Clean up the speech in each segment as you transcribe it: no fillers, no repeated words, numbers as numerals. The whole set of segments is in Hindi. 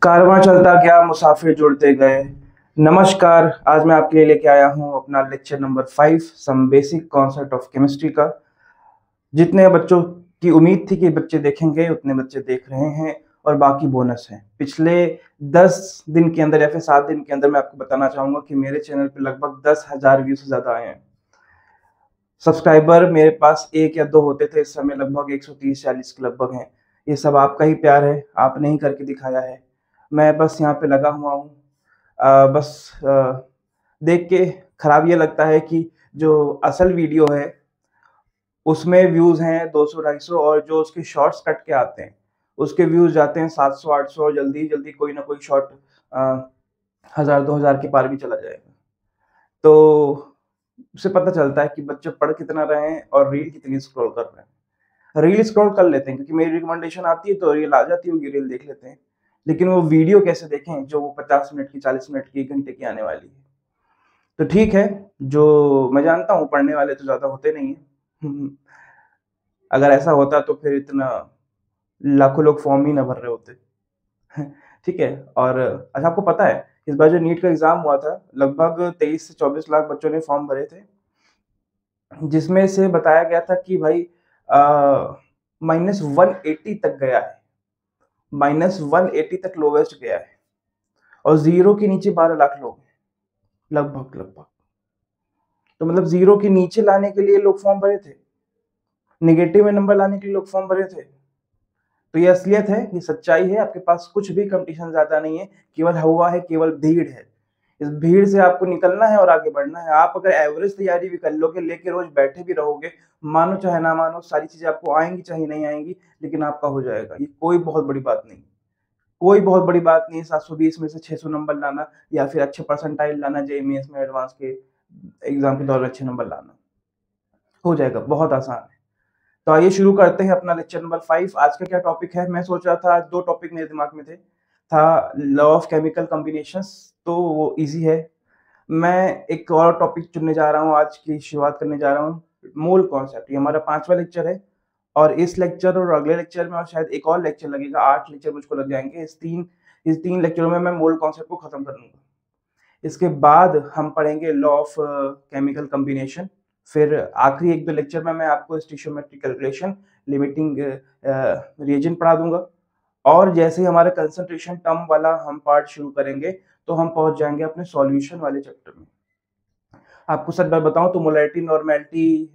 कारवां चलता गया, मुसाफिर जुड़ते गए। नमस्कार, आज मैं आपके लिए लेके आया हूँ अपना lecture number 5 some basic concept of chemistry का। जितने बच्चों की उम्मीद थी कि बच्चे देखेंगे, उतने बच्चे देख रहे हैं और बाकी बोनस है। पिछले 10 दिन के अंदर या फिर 7 दिन के अंदर मैं आपको बताना चाहूंगा कि मेरे चैनल पे लगभग 10,000 व्यू से ज्यादा आए हैं। सब्सक्राइबर मेरे पास 1 या 2 होते थे, इस समय लगभग 130-140 के लगभग हैं। ये सब आपका ही प्यार है, आपने ही करके दिखाया है। मैं बस यहाँ पे लगा हुआ हूँ। देख के खराब ये लगता है कि जो असल वीडियो है उसमें व्यूज हैं 200-250 और जो उसके शॉर्ट्स कट के आते हैं उसके व्यूज जाते हैं 700-800 और जल्दी जल्दी कोई ना कोई शॉर्ट 1000-2000 के पार भी चला जाएगा। तो उससे पता चलता है कि बच्चे पढ़ कितना रहे हैं और रील कितनी स्क्रॉल कर रहे हैं। रील स्क्रॉल कर लेते हैं क्योंकि मेरी रिकमेंडेशन आती है तो रील आ जाती होगी, रील देख लेते हैं, लेकिन वो वीडियो कैसे देखें जो वो 50 मिनट की, 40 मिनट की, 1 घंटे की आने वाली है। तो ठीक है, जो मैं जानता हूँ पढ़ने वाले तो ज्यादा होते नहीं है। अगर ऐसा होता तो फिर इतना लाखों लोग फॉर्म ही ना भर रहे होते। ठीक है। और अच्छा, आपको पता है इस बार जो नीट का एग्जाम हुआ था लगभग 23 से 24 लाख बच्चों ने फॉर्म भरे थे, जिसमें से बताया गया था कि भाई -180 तक गया है, -180 तक लोवेस्ट गया है और जीरो के नीचे 12 लाख लोग लगभग। तो मतलब जीरो के नीचे लाने के लिए लोग फॉर्म भरे थे, नेगेटिव में नंबर लाने के लिए लोग फॉर्म भरे थे। तो ये असलियत है, ये सच्चाई है। आपके पास कुछ भी कंपटीशन ज्यादा नहीं है, केवल हवा है, केवल भीड़ है। इस भीड़ से आपको निकलना है और आगे बढ़ना है। आप अगर एवरेज तैयारी भी कर लोगे, लेके रोज बैठे भी रहोगे, मानो चाहे ना मानो, सारी चीजें आपको आएंगी चाहे नहीं आएंगी, लेकिन आपका हो जाएगा। ये कोई बहुत बड़ी बात नहीं, कोई बहुत बड़ी बात नहीं है 720 में से 600 नंबर लाना या फिर अच्छे परसेंटाइल लाना, जेईई मेंस में एडवांस के एग्जाम के दौरान अच्छे नंबर लाना हो जाएगा, बहुत आसान है। तो आइए शुरू करते हैं अपना लेक्चर नंबर 5। आज का क्या टॉपिक है? मैं सोच रहा था आज 2 टॉपिक मेरे दिमाग में थे, था लॉ ऑफ केमिकल कॉम्बिनेशंस, तो वो इजी है। मैं एक और टॉपिक चुनने जा रहा हूँ, आज की शुरुआत करने जा रहा हूँ, मोल कॉन्सेप्ट। ये हमारा 5वां लेक्चर है और इस लेक्चर और अगले लेक्चर में और शायद एक और लेक्चर लगेगा, 8 लेक्चर मुझको लग जाएंगे। इस तीन लेक्चरों में मैं मोल कॉन्सेप्ट को खत्म कर लूंगा। इसके बाद हम पढ़ेंगे लॉ ऑफ केमिकल कॉम्बिनेशन। फिर आखिरी 1-2 लेक्चर में मैं आपको स्टोइचियोमेट्रिक कैलकुलेशन, लिमिटिंग रिएजेंट पढ़ा दूंगा। और जैसे ही हमारा कंसंट्रेशन टर्म वाला हम पार्ट शुरू करेंगे तो हम पहुंच जाएंगे अपने सॉल्यूशन वाले चैप्टर में। आपको सच बात बताऊं तो molarity, normality,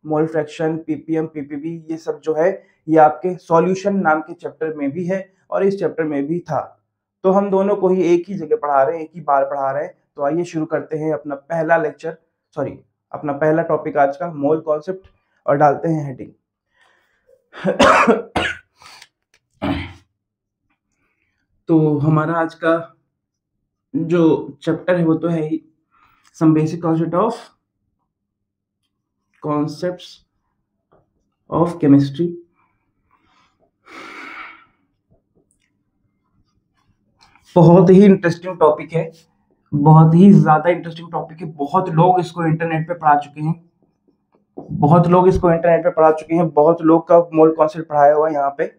mole fraction, ppm, PPB, ये सब जो है ये आपके सॉल्यूशन नाम के चैप्टर में भी है और इस चैप्टर में भी था। तो हम दोनों को ही एक ही जगह पढ़ा रहे हैं, एक ही बार पढ़ा रहे हैं। तो आइए शुरू करते हैं अपना पहला लेक्चर, सॉरी अपना पहला टॉपिक आज का, मोल कॉन्सेप्ट, और डालते हैं हेडिंग। तो हमारा आज का जो चैप्टर है वो तो है ही some basic concepts of chemistry. बहुत ही इंटरेस्टिंग टॉपिक है, बहुत ही ज्यादा इंटरेस्टिंग टॉपिक है। बहुत लोग इसको इंटरनेट पे पढ़ा चुके हैं, बहुत लोग का मोल कॉन्सेप्ट पढ़ाया हुआ यहाँ पे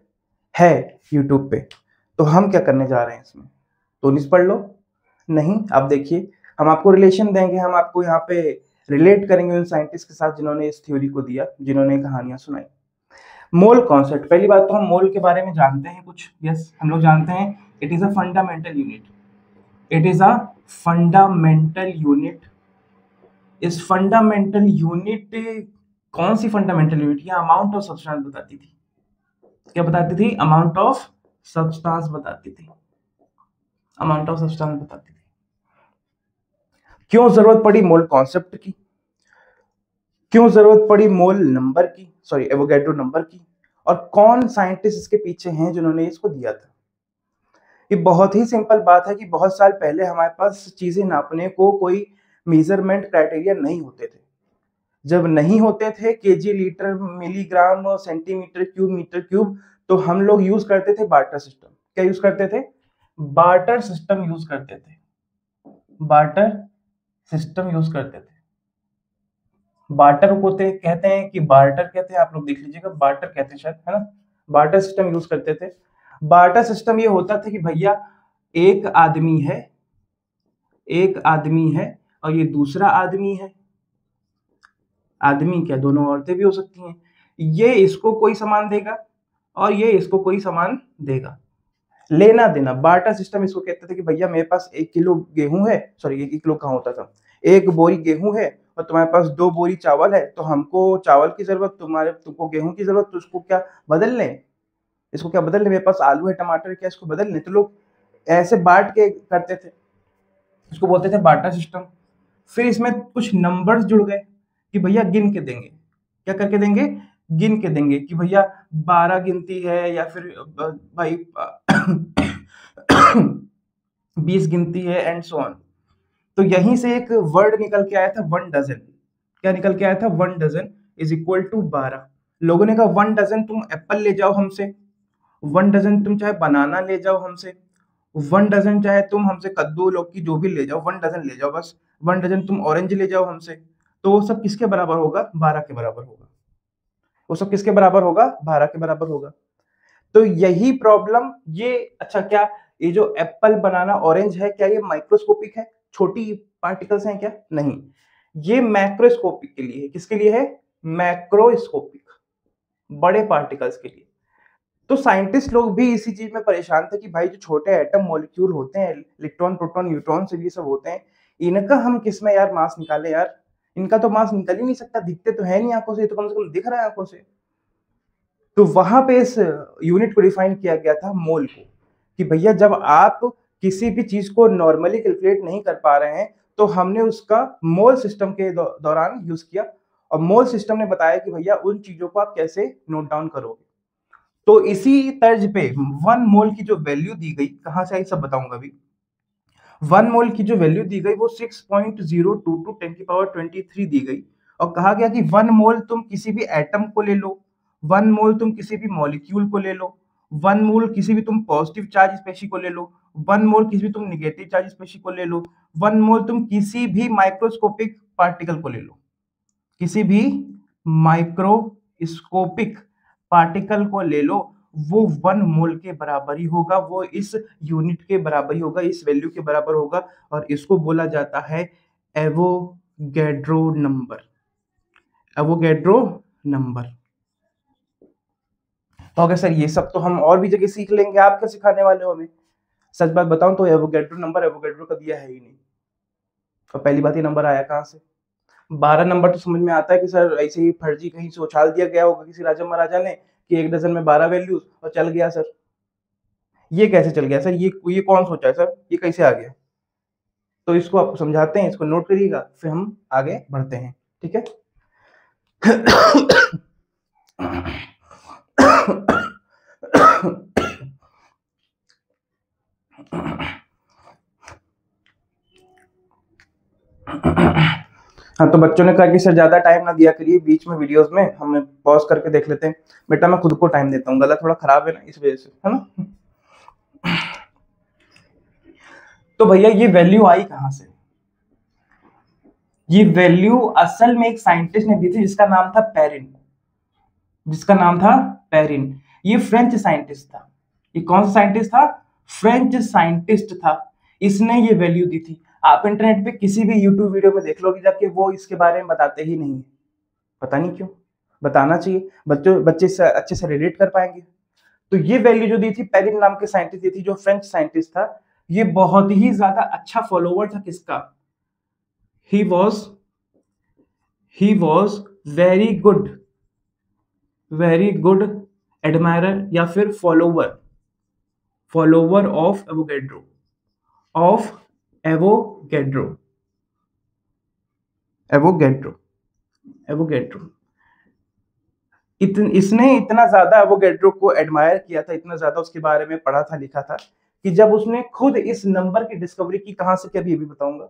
है यूट्यूब पे। तो हम क्या करने जा रहे हैं इसमें, तो निस पढ़ लो। नहीं, आप देखिए, हम आपको रिलेशन देंगे, हम आपको यहाँ पे रिलेट करेंगे उन साइंटिस्ट के साथ जिन्होंने इस थ्योरी को दिया, जिन्होंने कहानियां सुनाई। मोल कॉन्सेप्ट, पहली बात तो हम मोल के बारे में जानते हैं कुछ। यस, हम लोग जानते हैं it is a fundamental unit. It is a fundamental unit. इस फंडामेंटल यूनिट, कौन सी फंडामेंटल यूनिट? ये अमाउंट ऑफ सब्सटेंस बताती थी। क्या बताती थी? अमाउंट ऑफ सब्सटेंस बताती थी। अमाउंट ऑफ सब्सटेंस बताती थी। क्यों जरूरत पड़ी मोल कॉन्सेप्ट की? क्यों जरूरत पड़ी मोल नंबर की, सॉरी एवोगैड्रो नंबर की? और कौन साइंटिस्ट इसके पीछे हैं जिन्होंने इसको दिया था? ये बहुत ही सिंपल बात है कि बहुत साल पहले हमारे पास चीजें नापने को कोई मेजरमेंट क्राइटेरिया नहीं होते थे। जब नहीं होते थे KG, litre, milligram, centimetre cube, metre cube, तो हम लोग यूज करते थे बार्टर सिस्टम। क्या यूज करते थे? बार्टर सिस्टम यूज करते थे। बार्टर सिस्टम यूज करते थे। बार्टर को कहते हैं कि बार्टर कहते हैं, आप लोग देख लीजिएगा, बार्टर कहते हैं शायद, है ना? बार्टर सिस्टम यूज करते थे। बार्टर सिस्टम ये होता था कि भैया एक आदमी है और ये दूसरा आदमी है। आदमी क्या, दोनों औरतें भी हो सकती हैं। ये इसको कोई सामान देगा और ये इसको कोई सामान देगा। लेना देना, बार्टर सिस्टम इसको कहते थे कि भैया मेरे पास 1 किलो गेहूं है, सॉरी 1 किलो कहाँ होता था, 1 बोरी गेहूं है और तुम्हारे पास 2 बोरी चावल है, तो हमको चावल की जरूरत, तुमको गेहूं की जरूरत, तो उसको क्या बदल लें, इसको क्या बदल लें, मेरे पास आलू है टमाटर है, क्या इसको बदल लें। तो लोग ऐसे बांट के करते थे, इसको बोलते थे बार्टर सिस्टम। फिर इसमें कुछ नंबर्स जुड़ गए कि भैया गिन के देंगे, क्या करके देंगे, गिन के देंगे कि भैया 12 गिनती है या फिर भाई 20 गिनती है एंड सो ऑन। तो यहीं से एक वर्ड निकल के आया था 1 डजन। क्या निकल के आया था, 1 डजन इज इक्वल टू 12। लोगों ने कहा 1 डजन तुम एप्पल ले जाओ हमसे, 1 डजन तुम चाहे बनाना ले जाओ हमसे, 1 डजन चाहे तुम हमसे कद्दू लौकी जो भी ले जाओ, 1 डजन ले जाओ बस, 1 डजन तुम ऑरेंज ले जाओ हमसे। तो वो सब किसके बराबर होगा, 12 के बराबर होगा। वो सब किसके बराबर होगा, 12 के बराबर होगा। तो यही प्रॉब्लम ये, अच्छा क्या ये जो एप्पल बनाना ऑरेंज है, क्या ये माइक्रोस्कोपिक है, छोटी पार्टिकल्स हैं क्या, नहीं, ये मैक्रोस्कोपिक के लिए है। किसके लिए है, मैक्रोस्कोपिक, बड़े पार्टिकल्स के लिए। तो साइंटिस्ट लोग भी इसी चीज में परेशान थे कि भाई जो छोटे एटम मॉलिक्यूल होते हैं, इलेक्ट्रॉन प्रोटॉन न्यूट्रॉन से ये सब होते हैं, इनका हम किसमें यार मास निकाले यार, इनका तो मास निकल ही नहीं सकता, दिखते तो है नहीं आंखों से, तो कम से कम दिख रहा है आंखों से। तो वहां पे इस यूनिट को डिफाइन किया गया था मोल को, कि भैया जब आप किसी भी चीज को नॉर्मली कैलकुलेट नहीं कर पा रहे हैं, तो हमने उसका मोल सिस्टम के दौरान यूज किया, और मोल सिस्टम ने बताया कि भैया उन चीजों को आप कैसे नोट डाउन करोगे। तो इसी तर्ज पे 1 मोल की जो वैल्यू दी गई, कहां से आई सब बताऊंगा अभी। 1 मोल की जो वैल्यू दी गई वो 6.022 10 की पावर 23 दी गई, और कहा गया कि 1 मोल तुम किसी भी एटम को ले लो, 1 मोल तुम किसी भी मॉलिक्यूल को ले लो, 1 मोल किसी भी तुम पॉजिटिव चार्ज स्पेशी को ले लो, 1 मोल किसी भी तुम निगेटिव चार्ज स्पेशी को ले लो, 1 मोल तुम किसी भी माइक्रोस्कोपिक पार्टिकल को ले लो, किसी भी माइक्रोस्कोपिक पार्टिकल को ले लो, वो 1 मोल के बराबर ही होगा, वो इस यूनिट के बराबर ही होगा, इस वैल्यू के बराबर होगा, और इसको बोला जाता है एवोगैड्रो नंबर। Avogadro number. तो अगर सर ये सब तो हम और भी जगह सीख लेंगे, आप क्या सिखाने वाले हो हमें। सच बात बताऊं तो एवोगैड्रो नंबर एवोगैड्रो का दिया है ही नहीं, और पहली बात ये नंबर आया कहां से। 12 नंबर तो समझ में आता है कि सर ऐसे ही फर्जी कहीं से उछाल दिया गया होगा किसी राजा महाराजा ने कि 1 डजन में 12 वैल्यूज और चल गया सर। ये कैसे चल गया सर, ये कौन सोचा है सर, ये कैसे आ गया। तो इसको आपको समझाते हैं, इसको नोट करिएगा, फिर हम आगे बढ़ते हैं, ठीक है। हाँ, तो बच्चों ने कहा कि सर ज्यादा टाइम ना दिया करिए बीच में वीडियोस में, हम पॉज करके देख लेते हैं। बेटा मैं खुद को टाइम देता हूँ, गला थोड़ा खराब है ना, इस वजह से, है ना। तो भैया ये वैल्यू आई कहां से, ये वैल्यू असल में एक साइंटिस्ट ने दी थी जिसका नाम था पेरिन, जिसका नाम था पेरिन। ये फ्रेंच साइंटिस्ट था। ये कौन सा साइंटिस्ट था, फ्रेंच साइंटिस्ट था। इसने ये वैल्यू दी थी। आप इंटरनेट पे किसी भी यूट्यूब वीडियो में देख लोगे जाके, वो इसके बारे में बताते ही नहीं है। पता नहीं क्यों, बताना चाहिए, बच्चे से अच्छे से रिलेट कर पाएंगे। तो ये वैल्यू जो दी थी पेरिन नाम के साइंटिस्ट दी थी, जो फ्रेंच साइंटिस्ट था। ये बहुत ही ज्यादा अच्छा फॉलोवर था किसका, he was very good admirer या फिर फॉलोवर ऑफ एवोगैड्रो। इसने इतना ज्यादा एवोगैड्रो को एडमायर किया था, इतना ज्यादा उसके बारे में पढ़ा था लिखा था, कि जब उसने खुद इस नंबर की डिस्कवरी की, कहां से, क्या भी बताऊंगा,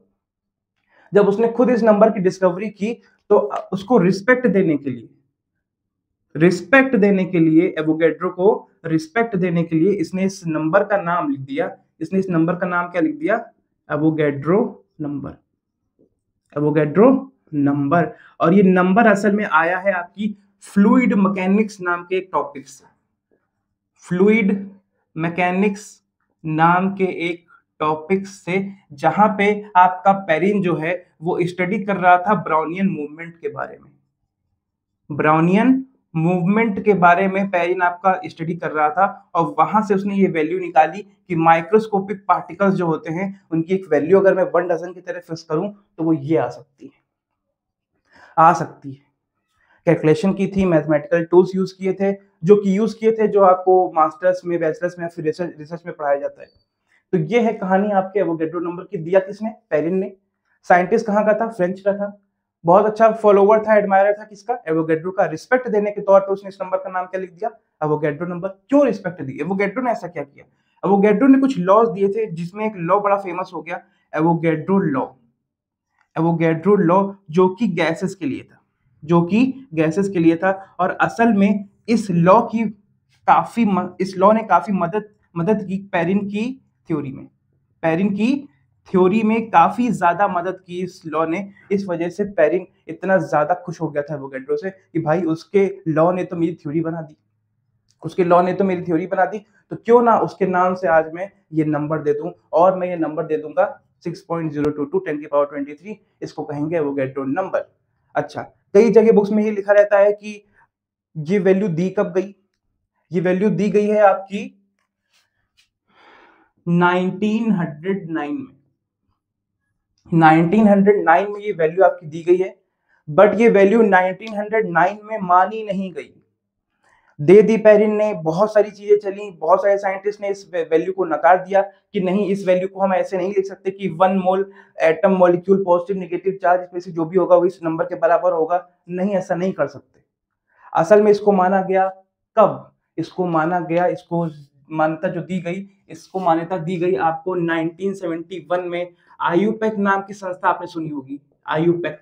जब उसने खुद इस नंबर की डिस्कवरी की, तो उसको रिस्पेक्ट देने के लिए एवोगैड्रो को रिस्पेक्ट देने के लिए इसने इस नंबर का नाम लिख दिया। इसने इस नंबर का नाम क्या लिख दिया, एवोगैड्रो नंबर। और ये नंबर असल में आया है आपकी फ्लूइड मैकेनिक्स नाम के एक टॉपिक से। फ्लूइड मैकेनिक्स नाम के एक टॉपिक से, जहां पे आपका पेरिन जो है वो स्टडी कर रहा था ब्राउनियन मूवमेंट के बारे में। ब्राउनियन मूवमेंट के बारे में पेरिन आपका स्टडी कर रहा था, और वहां से उसने ये वैल्यू निकाली कि माइक्रोस्कोपिक पार्टिकल्स जो होते हैं उनकी एक वैल्यू अगर मैं 1 डजन की तरह फिक्स करूं तो वो ये आ सकती है। कैलकुलेशन की थी, मैथमेटिकल टूल्स यूज किए थे, जो आपको मास्टर्स में, बैचलर्स में, फिर रिसर्च में पढ़ाया जाता है। तो ये है कहानी आपके एवोगैड्रो नंबर की। दिया किसने? पेरिन ने। साइंटिस्ट कहाँ का था? फ्रेंच का था। बहुत अच्छा फॉलोवर था, एडमायरर था किसका? एवोगैड्रो का। रिस्पेक्ट देने के तौर पे उसने इस नंबर का नाम क्या लिख दिया? Avogadro number. क्यों रिस्पेक्ट दी? एवोगैड्रो ने ऐसा क्या किया? एवोगैड्रो ने कुछ लॉज दिए थे, जिसमें एक लॉ बड़ा फेमस हो गया, एवोगैड्रो लॉ। एवोगैड्रो लॉ जो कि गैसेस के लिए था, और असल में इस लॉ ने काफी मदद की पेरिन की थ्योरी में काफी ज्यादा मदद की इस लॉ ने। इस वजह से पेरिन इतना ज्यादा खुश हो गया था एवोगैड्रो से कि भाई उसके लॉ ने तो मेरी थ्योरी बना दी, तो क्यों ना उसके नाम से आज मैं ये नंबर दे दूं, और मैं ये नंबर दे दूंगा 6.022 10⁻23। इसको कहेंगे एवोगैड्रो नंबर। अच्छा, कई जगह बुक्स में ये लिखा रहता है कि ये वैल्यू दी कब गई? ये वैल्यू दी गई है आपकी 1909 में। 1909 में ये वैल्यू आपकी दी गई है, बट ये वैल्यू 1909 में मानी नहीं गई। दे दी पेरिन ने, बहुत सारी चीजें चली, बहुत सारे साइंटिस्ट ने इस वैल्यू को नकार दिया कि नहीं, इस वैल्यू को हम ऐसे नहीं लिख सकते कि 1 mole atom molecule positive negative charge species जो भी होगा वो इस नंबर के बराबर होगा। नहीं, ऐसा नहीं कर सकते। असल में इसको माना गया कब? इसको मान्यता जो दी गई, इसको मान्यता दी गई आपको 1971 में। आयुपेक नाम की संस्था आपने सुनी होगी, आयुपेक।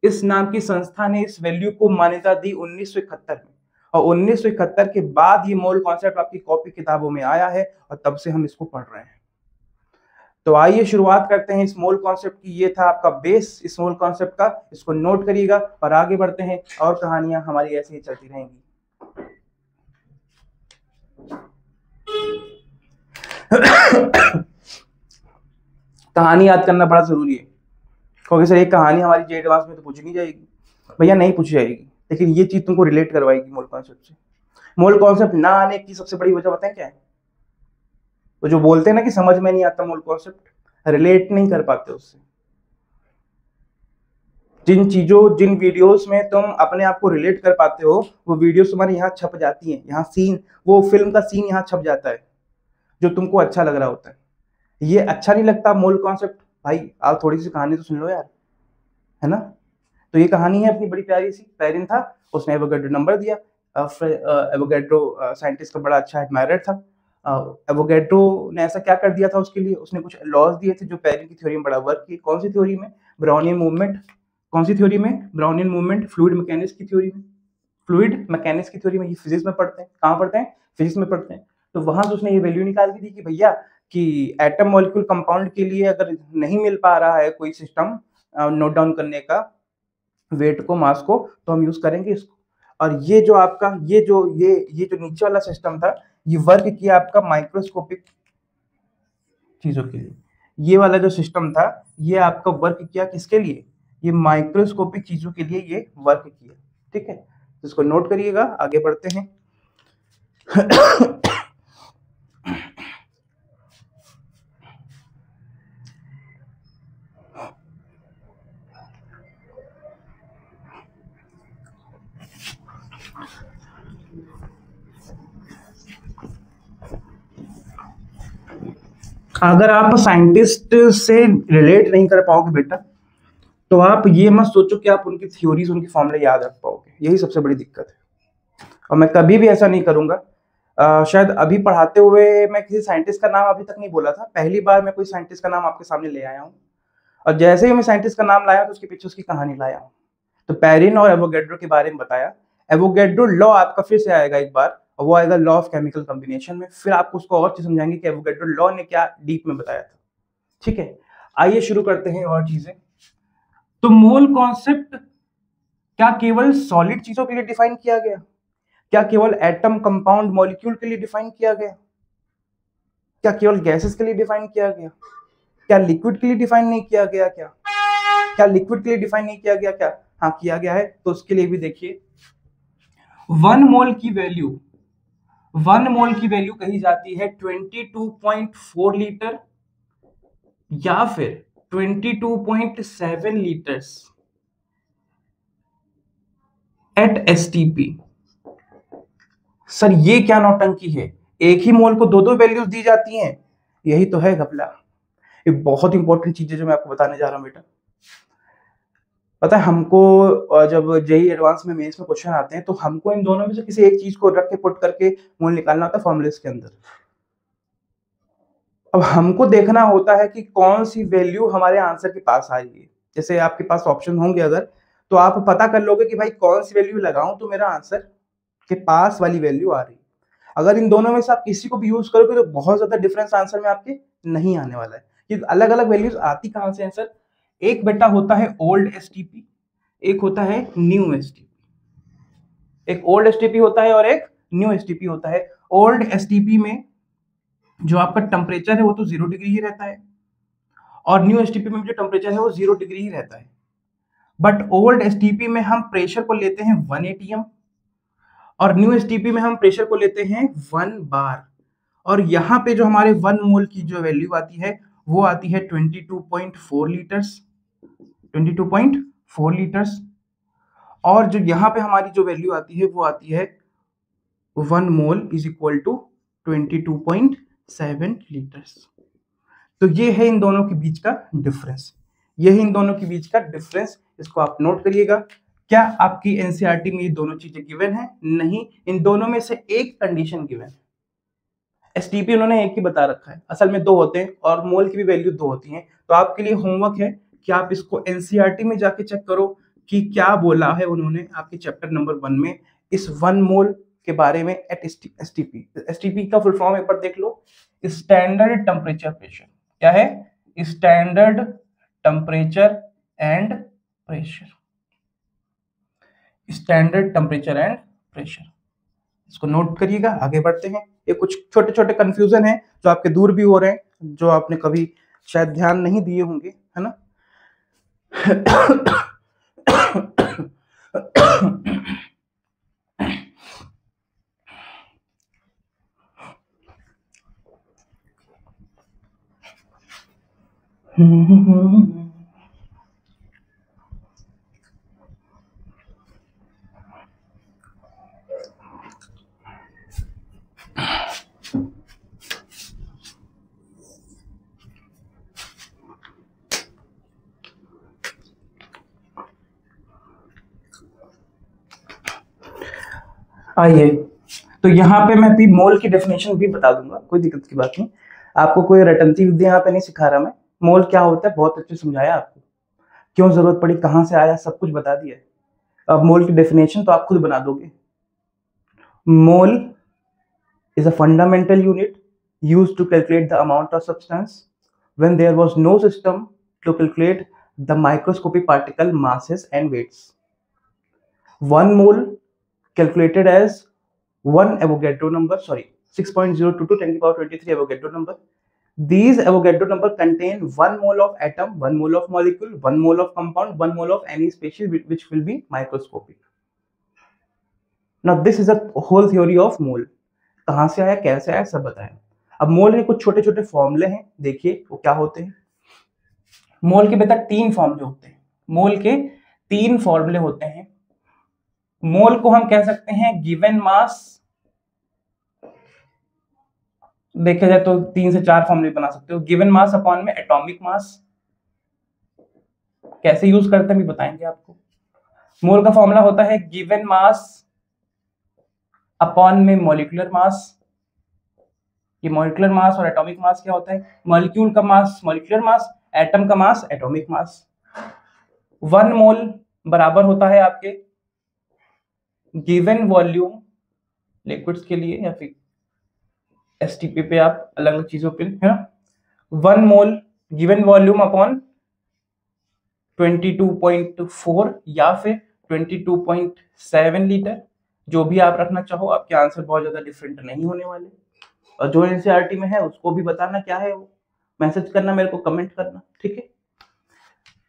इस नाम की संस्था ने इस वैल्यू को मान्यता दी 1971 में, और 1971 के बाद ये मोल कॉन्सेप्ट आपकी कॉपी किताबों में आया है, और तब से हम इसको पढ़ रहे हैं। तो आइए शुरुआत करते हैं इस मोल कॉन्सेप्ट की। ये था आपका बेस इस मोल कॉन्सेप्ट का, इसको नोट करिएगा और आगे बढ़ते हैं, और कहानियां हमारी ऐसे ही चलती रहेंगी। कहानी याद करना बड़ा जरूरी है, क्योंकि सर एक कहानी हमारी जे एडवांस में तो पूछी नहीं जाएगी भैया, नहीं पूछी जाएगी, लेकिन ये चीज तुमको रिलेट करवाएगी मोल कॉन्सेप्ट से। मोल कॉन्सेप्ट ना आने की सबसे बड़ी वजह बताएं क्या है? तो जो बोलते हैं ना कि समझ में नहीं आता मोल कॉन्सेप्ट, रिलेट नहीं कर पाते उससे। जिन वीडियोस में तुम अपने आप को रिलेट कर पाते हो, वो वीडियोस तुम्हारे यहाँ छप जाती हैं, यहाँ सीन, वो फिल्म का सीन यहाँ छप जाता है जो तुमको अच्छा लग रहा होता है। ये अच्छा नहीं लगता मोल कॉन्सेप्ट, भाई आप थोड़ी सी कहानी तो सुन लो यार, है ना? तो ये कहानी है अपनी बड़ी प्यारी सी। पेरिन था, उसने एवोगैड्रो नंबर दिया। एवोगैड्रो साइंटिस्ट का बड़ा अच्छा एडमायरर था। एवोगैड्रो ने ऐसा क्या कर दिया था उसके लिए? उसने कुछ लॉज दिए थे जो पेरिन की थ्योरी में बड़ा वर्क की। कौन सी थ्योरी में? Brownian movement. कौन सी थ्योरी में? Brownian movement. फ्लूइड मैकेनिक्स की थ्योरी में। ये फिजिक्स में पढ़ते हैं। कहाँ पढ़ते हैं? फिजिक्स में पढ़ते हैं। तो वहां से उसने ये वैल्यू निकाल दी थी कि भैया कि एटम मॉलिक्यूल कंपाउंड के लिए अगर नहीं मिल पा रहा है कोई सिस्टम नोट डाउन करने का वेट को, मास को, तो हम यूज करेंगे इसको। और ये जो आपका ये जो नीचे वाला सिस्टम था, ये वर्क किया आपका माइक्रोस्कोपिक चीजों के लिए। ये वाला जो सिस्टम था, ये आपका वर्क किया किसके लिए? ये माइक्रोस्कोपिक चीजों के लिए ये वर्क किया। ठीक है, इसको नोट करिएगा, आगे बढ़ते हैं। अगर आप साइंटिस्ट से रिलेट नहीं कर पाओगे बेटा, तो आप ये मत सोचो कि आप उनकी थ्योरीज, उनके फॉर्मूले याद रख पाओगे। यही सबसे बड़ी दिक्कत है, और मैं कभी भी ऐसा नहीं करूंगा। शायद अभी पढ़ाते हुए मैं किसी साइंटिस्ट का नाम अभी तक नहीं बोला था, पहली बार मैं कोई साइंटिस्ट का नाम आपके सामने ले आया हूँ, और जैसे ही मैं साइंटिस्ट का नाम लाया तो उसके पीछे उसकी कहानी लाया हूँ। तो पेरिन और एवोगैड्रो के बारे में बताया। एवोगैड्रो लॉ आपका फिर से आएगा एक बार, और वो आएगा लॉ ऑफ केमिकल कॉम्बिनेशन में। फिर आपको उसको और चीज समझाएंगे कि एवोगैड्रो लॉ ने क्या डीप में बताया था। ठीक है, आइए शुरू करते हैं और चीजें। तो मोल कॉन्सेप्ट क्या केवल सॉलिड चीजों के लिए डिफाइन किया गया? क्या केवल एटम, कंपाउंड, मॉलिक्यूल के लिए डिफाइन किया गया? क्या केवल गैसेस के लिए डिफाइन किया गया? क्या लिक्विड के लिए डिफाइन नहीं किया गया? क्या लिक्विड के लिए डिफाइन नहीं किया गया? क्या हाँ किया गया है। तो उसके लिए भी देखिए 1 मोल की वैल्यू कही जाती है 22.4 लीटर या फिर 22.7 लीटर्स एट एसटीपी। सर ये क्या नौटंकी है, एक ही मोल को दो दो वैल्यूज दी जाती हैं, यही तो है घपला। ये बहुत इंपॉर्टेंट चीज है जो मैं आपको बताने जा रहा हूं बेटा। पता है हमको जब जेई एडवांस में मेंस में क्वेश्चन आते हैं तो हमको इन दोनों में से किसी एक चीज को रख के पुट करके मोल निकालना होता है फॉर्मूलेस के अंदर। अब हमको देखना होता है कि कौन सी वैल्यू हमारे आंसर के पास आ रही है। जैसे आपके पास ऑप्शन होंगे अगर, तो आप पता कर लोगे कि भाई कौन सी वैल्यू लगाऊं तो मेरा आंसर के पास वाली वैल्यू आ रही है। अगर इन दोनों में से आप किसी को भी यूज करोगे तो बहुत ज्यादा डिफरेंस आंसर में आपके नहीं आने वाला है। ये अलग अलग वैल्यूज आती कहां से हैं सर? एक बेटा होता है ओल्ड एसटीपी, एक होता है न्यू एसटीपी। एक ओल्ड एसटीपी होता है और एक न्यू एसटीपी होता है। ओल्ड एसटीपी में जो आपका टेम्परेचर है वो तो 0 डिग्री ही रहता है और न्यू एसटीपी में जो टेम्परेचर है वो 0 डिग्री ही रहता है। बट ओल्ड एसटीपी में हम प्रेशर को लेते हैं 1 atm और न्यू एसटीपी में हम प्रेशर को लेते हैं 1 बार। और यहाँ पे जो हमारे 1 मोल की जो वैल्यू आती है वो आती है 22.4 लीटर्स, 22.4 लीटर्स। और जो यहाँ पे हमारी जो वैल्यू आती है वो आती है 1 mole is equal to 22.7 litres. तो ये है इन दोनों के बीच का डिफरेंस, ये है इन दोनों के बीच का डिफरेंस। इसको आप नोट करिएगा। क्या आपकी एनसीईआरटी में ये दोनों चीजें गिवन है? नहीं, इन दोनों में से एक कंडीशन गिवन है। एसटीपी उन्होंने एक ही बता रखा है, असल में दो होते हैं और मोल की भी वैल्यू दो होती हैं। तो आपके लिए होमवर्क है कि आप इसको एनसीईआरटी में जाके चेक करो कि क्या बोला है उन्होंने आपके चैप्टर नंबर 1 में इस 1 मोल के बारे में एट एसटीपी। एसटीपी का फुल फॉर्म एक बार देख लो, स्टैंडर्ड टेम्परेचर प्रेशर। क्या है? Standard temperature and pressure, standard temperature and pressure. इसको नोट करिएगा, आगे बढ़ते हैं। ये कुछ छोटे छोटे कंफ्यूजन है जो आपके दूर भी हो रहे हैं, जो आपने कभी शायद ध्यान नहीं दिए होंगे, है ना। आइए, तो यहाँ पे मैं भी मोल की डेफिनेशन भी बता दूंगा, कोई दिक्कत की बात नहीं। आपको कोई रटंती विद्या यहाँ पे नहीं सिखा रहा मैं। मोल क्या होता है बहुत अच्छे समझाया आपको, क्यों जरूरत पड़ी, कहाँ से आया, सब कुछ बता दिया। अब मोल की डेफिनेशन तो आप खुद बना दोगे। मोल is a fundamental unit used to calculate the amount of substance when there was no system to calculate the microscopic particle masses and weights. 1 mole calculated as 1 Avogadro number, 6.022 10 to the power 23 Avogadro number. These Avogadro number contain 1 mole of atom, 1 mole of molecule, 1 mole of compound, 1 mole of any species which will be microscopic. Now this is a whole theory of mole. कहां से आया, कैसे आया, सब बताया। अब मोल के कुछ छोटे छोटे फॉर्मूले हैं, देखिए वो क्या होते हैं। मोल के बेटा 3 फॉर्मूले होते हैं, मोल के 3 फॉर्मूले होते हैं। मोल को हम कह सकते हैं गिवन मास, देखा जाए तो 3 से 4 फॉर्मूले बना सकते हो। गिवन मास अपॉन में एटॉमिक मास, कैसे यूज करते हैं भी बताएंगे आपको। मोल का फॉर्मूला होता है गिवन मास अपॉन में मॉलिक्यूलर मास। ये मॉलिक्यूलर मास और एटॉमिक मास क्या होता है? मॉलिक्यूल का मास मॉलिक्यूलर मास, एटम का मास एटॉमिक मास। 1 मोल बराबर होता है आपके गिवन वॉल्यूम लिक्विड्स के लिए या फिर एसटीपी पे आप अलग अलग चीजों पे, है ना। 1 मोल गिवन वॉल्यूम अपॉन 22.4 या फिर 22.7 लीटर, जो भी आप रखना चाहो। आपके आंसर बहुत ज्यादा डिफरेंट नहीं होने वाले। और जो एनसीईआरटी में है उसको भी बताना क्या है वो, मैसेज करना मेरे को, कमेंट करना, ठीक है।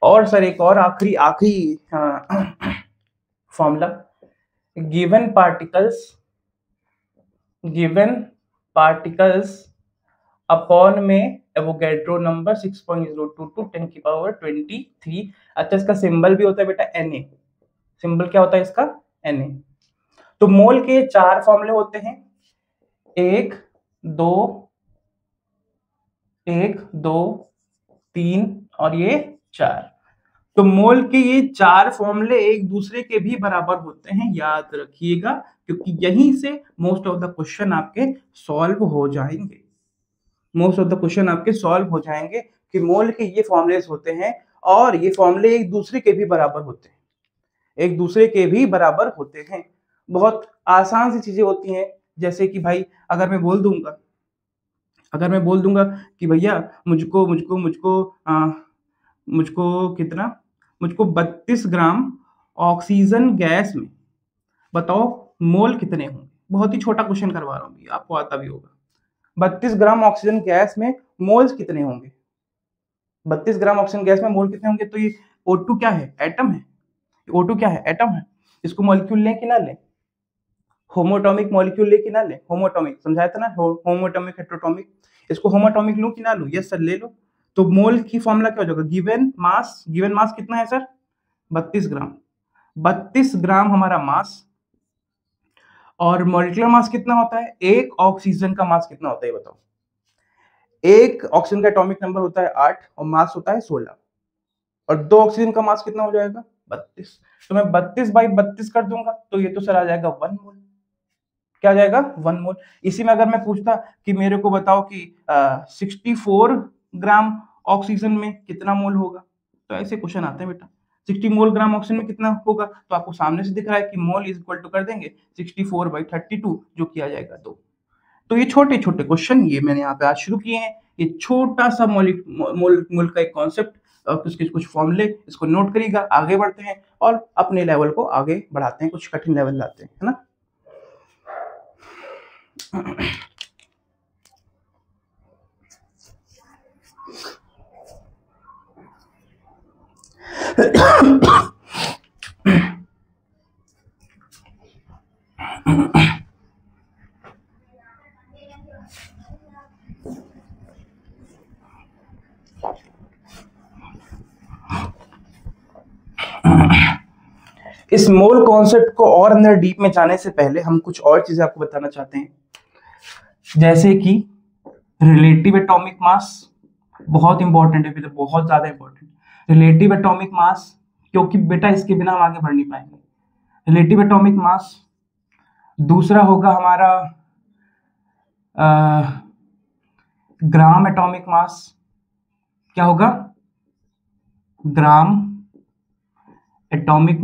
और सर एक और आखिरी फॉर्मूला, गिवन पार्टिकल्स अपॉन में एवोगैड्रो नंबर 6.022 10 की पावर 23। अच्छा इसका सिंबल भी होता है बेटा Na, सिंबल क्या होता है इसका, Na। तो मोल के 4 फॉर्मूले होते हैं, 1 2 3 और ये 4। तो मोल के ये 4 फॉर्मूले एक दूसरे के भी बराबर होते हैं, याद रखिएगा, क्योंकि यहीं से मोस्ट ऑफ द क्वेश्चन आपके सॉल्व हो जाएंगे, कि मोल के ये फॉर्मूलेस होते हैं और ये फॉर्मूले एक दूसरे के भी बराबर होते हैं, बहुत आसान सी चीजें होती हैं। जैसे कि भाई अगर मैं बोल दूंगा कि भैया मुझको 32 ग्राम ऑक्सीजन गैस में बताओ मोल कितने होंगे। बहुत ही छोटा क्वेश्चन करवा रहा हूँ, आपको आता भी होगा। 32 ग्राम ऑक्सीजन गैस में मोल्स कितने होंगे, 32 ग्राम ऑक्सीजन गैस में मोल कितने होंगे। तो ये O2 क्या है, एटम है। O2 क्या है, एटम है। इसको मॉलिक्यूल लें कि ना लें, होमोटॉमिक मॉलिक्यूल ले कि ना ले, होमोटॉमिक समझाया था ना, होमोटॉमिक हेटेरोटॉमिक, इसको होमोटॉमिक लूं कि ना लूं, यस सर ले लो। तो मोल की फॉर्मूला क्या हो जाएगा, गिवन मास कितना है सर, 32 ग्राम। 32 ग्राम हमारा मास, और मॉलिक्यूलर मास कितना होता है, एक ऑक्सीजन का मास कितना होता है बताओ। एक ऑक्सीजन का एटॉमिक नंबर होता है 8 और मास होता है 16, और 2 ऑक्सीजन का मास कितना हो जाएगा 32। तो मैं 32/32 कर दूंगा, तो ये तो सर आ जाएगा 1 मोल। क्या आ जाएगा 1 मोल। इसी में अगर मैं पूछता कि मेरे को बताओ कि 64 ग्राम ऑक्सीजन में कितना मोल होगा, तो ऐसे क्वेश्चन आते हैं बेटा। 60 मोल ग्राम ऑक्सीजन में कितना होगा, तो आपको सामने से दिख रहा है कि मोल इज इक्वल टू कर देंगे 64/32, जो किया जाएगा 2। तो ये छोटे छोटे क्वेश्चन ये मैंने यहाँ पे आज शुरू किए हैं। ये छोटा सा मोल का एक कॉन्सेप्ट, उसके कुछ फॉर्मूले, इसको नोट करिएगा। आगे बढ़ते हैं और अपने लेवल को आगे बढ़ाते हैं, कुछ कठिन लेवल लाते हैं, है ना। इस मोल कॉन्सेप्ट को और अंदर डीप में जाने से पहले हम कुछ और चीजें आपको बताना चाहते हैं, जैसे कि रिलेटिव एटॉमिक मास, बहुत इंपॉर्टेंट है, बहुत ज्यादा इंपॉर्टेंट रिलेटिव एटॉमिक मास, क्योंकि बेटा इसके बिना हम आगे बढ़ नहीं पाएंगे। रिलेटिव एटॉमिक मास, दूसरा होगा हमारा ग्राम एटॉमिक मास। क्या होगा, ग्राम एटॉमिक